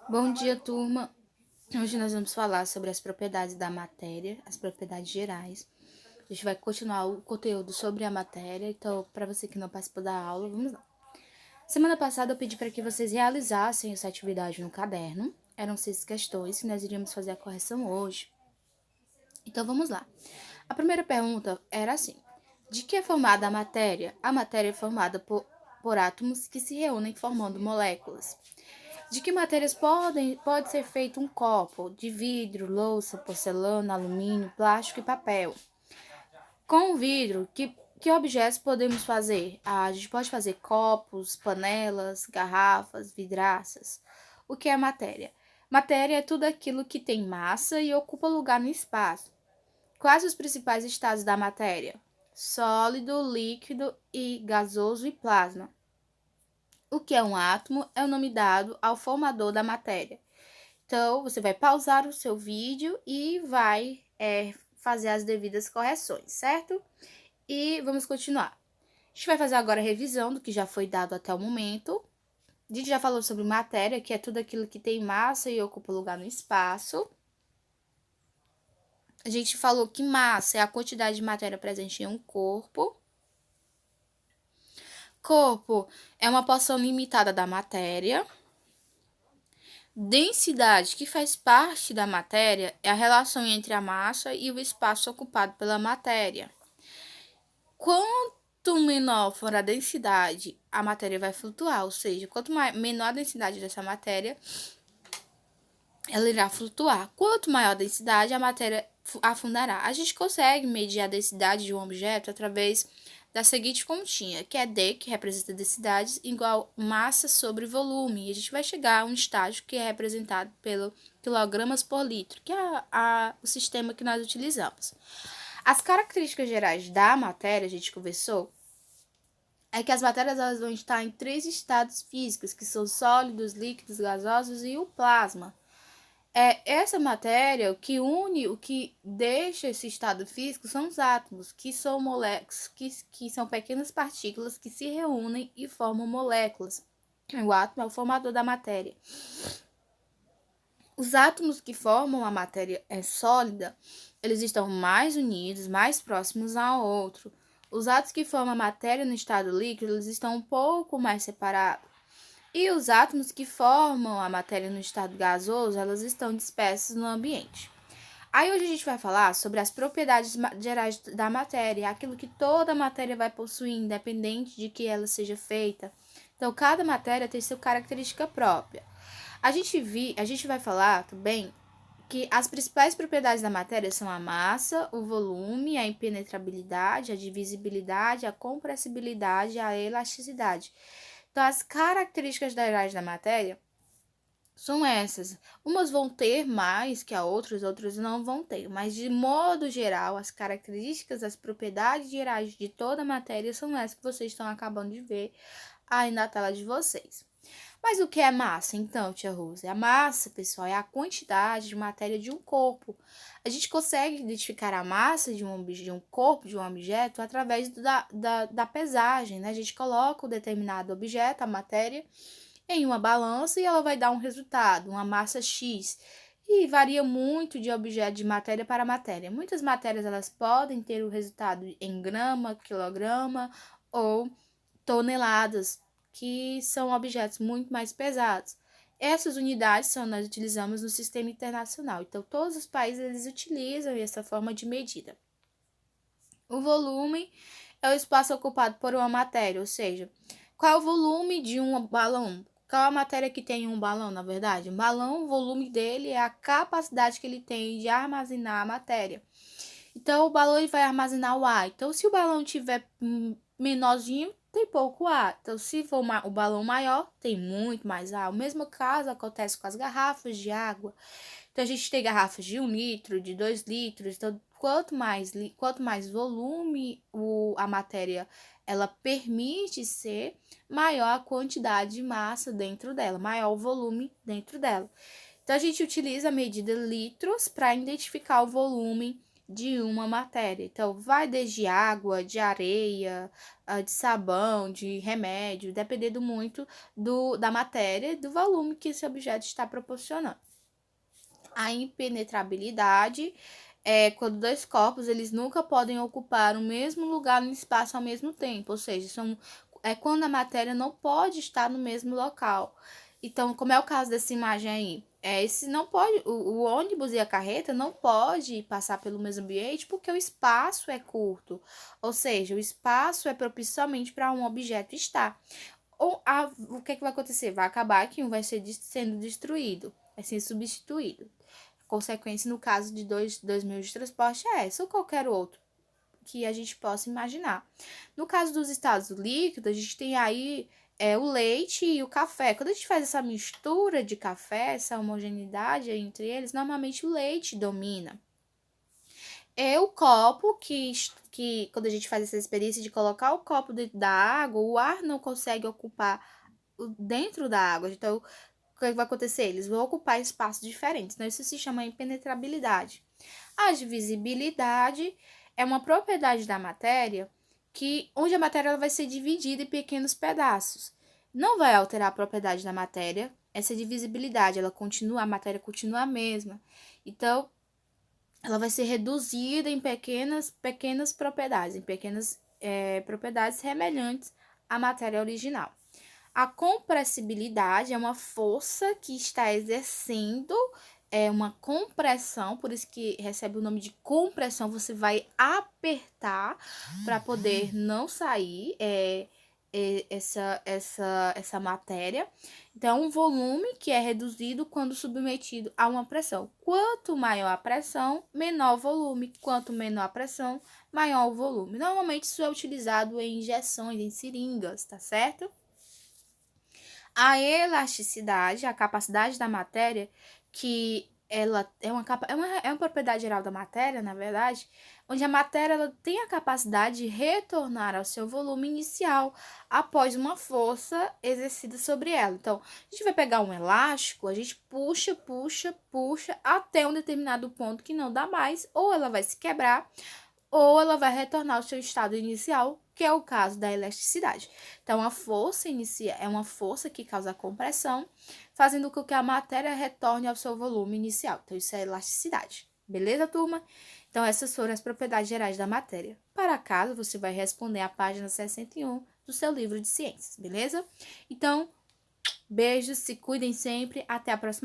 Bom dia, turma. Hoje nós vamos falar sobre as propriedades da matéria, as propriedades gerais. A gente vai continuar o conteúdo sobre a matéria, então, para você que não participou da aula, vamos lá. Semana passada eu pedi para que vocês realizassem essa atividade no caderno. Eram 6 questões que nós iríamos fazer a correção hoje. Então, vamos lá. A primeira pergunta era assim: de que é formada a matéria? A matéria é formada por átomos que se reúnem formando moléculas. De que matérias pode ser feito um copo? De vidro, louça, porcelana, alumínio, plástico e papel. Com o vidro, que objetos podemos fazer? A gente pode fazer copos, panelas, garrafas, vidraças. O que é matéria? Matéria é tudo aquilo que tem massa e ocupa lugar no espaço. Quais os principais estados da matéria? Sólido, líquido e gasoso e plasma. O que é um átomo é o nome dado ao formador da matéria. Então, você vai pausar o seu vídeo e vai fazer as devidas correções, certo? E vamos continuar. A gente vai fazer agora a revisão do que já foi dado até o momento. A gente já falou sobre matéria, que é tudo aquilo que tem massa e ocupa lugar no espaço. A gente falou que massa é a quantidade de matéria presente em um corpo. Corpo é uma porção limitada da matéria. Densidade, que faz parte da matéria, é a relação entre a massa e o espaço ocupado pela matéria. Quanto menor for a densidade, a matéria vai flutuar, ou seja, quanto menor a densidade dessa matéria, ela irá flutuar. Quanto maior a densidade, a matéria afundará. A gente consegue medir a densidade de um objeto através da seguinte continha, que é D, que representa densidade, igual massa sobre volume. E a gente vai chegar a um estágio que é representado pelo quilogramas por litro, que é o sistema que nós utilizamos. As características gerais da matéria, a gente conversou, é que as matérias elas vão estar em 3 estados físicos, que são sólidos, líquidos, gasosos e o plasma. Essa matéria, o que une, o que deixa esse estado físico são os átomos, que são moléculas, que são pequenas partículas que se reúnem e formam moléculas. O átomo é o formador da matéria. Os átomos que formam a matéria sólida, eles estão mais unidos, mais próximos um ao outro. Os átomos que formam a matéria no estado líquido, eles estão um pouco mais separados. E os átomos que formam a matéria no estado gasoso, elas estão dispersas no ambiente. Aí hoje a gente vai falar sobre as propriedades gerais da matéria, aquilo que toda matéria vai possuir, independente de que ela seja feita. Então, cada matéria tem sua característica própria. A gente vai falar também que as principais propriedades da matéria são a massa, o volume, a impenetrabilidade, a divisibilidade, a compressibilidade e a elasticidade. Então, as características gerais da matéria são essas. Umas vão ter mais que a outras não vão ter. Mas, de modo geral, as características, as propriedades gerais de toda a matéria são essas que vocês estão acabando de ver aí na tela de vocês. Mas o que é massa, então, tia Rose? A massa, pessoal, é a quantidade de matéria de um corpo. A gente consegue identificar a massa de um corpo, de um objeto, através da pesagem, né? A gente coloca o determinado objeto, a matéria, em uma balança e ela vai dar um resultado, uma massa X. E varia muito de objeto de matéria para matéria. Muitas matérias elas podem ter o resultado em grama, quilograma ou toneladas, que são objetos muito mais pesados. Essas unidades nós utilizamos no sistema internacional. Então, todos os países eles utilizam essa forma de medida. O volume é o espaço ocupado por uma matéria, ou seja, qual é o volume de um balão? Qual é a matéria que tem um balão, na verdade? Um balão, o volume dele é a capacidade que ele tem de armazenar a matéria. Então, o balão ele vai armazenar o ar. Então, se o balão tiver menorzinho, tem pouco ar. Então, se for o balão maior, tem muito mais ar. O mesmo caso acontece com as garrafas de água. Então, a gente tem garrafas de 1 litro, de 2 litros. Então, quanto mais volume a matéria ela permite ser, maior a quantidade de massa dentro dela, maior o volume dentro dela. Então, a gente utiliza a medida litros para identificar o volume de uma matéria. Então, vai desde água, de areia, de sabão, de remédio, dependendo muito da matéria e do volume que esse objeto está proporcionando. A impenetrabilidade é quando dois corpos eles nunca podem ocupar o mesmo lugar no espaço ao mesmo tempo, ou seja, é quando a matéria não pode estar no mesmo local. Então, como é o caso dessa imagem aí, esse não pode, o ônibus e a carreta não pode passar pelo mesmo ambiente porque o espaço é curto, ou seja, o espaço é propício somente para um objeto estar. O que vai acontecer? Vai acabar que um vai ser sendo destruído, vai ser substituído. Consequência, no caso de dois meios de transporte, é essa ou qualquer outro que a gente possa imaginar. No caso dos estados líquidos, a gente tem aí o leite e o café. Quando a gente faz essa mistura de café, essa homogeneidade entre eles, normalmente o leite domina. É o copo que quando a gente faz essa experiência de colocar o copo dentro da água, o ar não consegue ocupar dentro da água. Então, o que vai acontecer? Eles vão ocupar espaços diferentes. Então, isso se chama impenetrabilidade. A divisibilidade é uma propriedade da matéria onde a matéria ela vai ser dividida em pequenos pedaços. Não vai alterar a propriedade da matéria. Essa divisibilidade, a matéria continua a mesma. Então, ela vai ser reduzida em pequenas propriedades, em pequenas propriedades semelhantes à matéria original. A compressibilidade é uma força que está exercendo uma compressão, por isso que recebe o nome de compressão. Você vai apertar para poder não sair essa matéria. Então, um volume que é reduzido quando submetido a uma pressão. Quanto maior a pressão, menor o volume. Quanto menor a pressão, maior o volume. Normalmente, isso é utilizado em injeções, em seringas, tá certo? A elasticidade, a capacidade da matéria, que ela é uma propriedade geral da matéria, na verdade, onde a matéria ela tem a capacidade de retornar ao seu volume inicial após uma força exercida sobre ela. Então, a gente vai pegar um elástico, a gente puxa até um determinado ponto que não dá mais, ou ela vai se quebrar, ou ela vai retornar ao seu estado inicial, que é o caso da elasticidade. Então, a força é uma força que causa a compressão, fazendo com que a matéria retorne ao seu volume inicial. Então, isso é elasticidade. Beleza, turma? Então, essas foram as propriedades gerais da matéria. Para casa, você vai responder a página 61 do seu livro de ciências, beleza? Então, beijos, se cuidem sempre, até a próxima.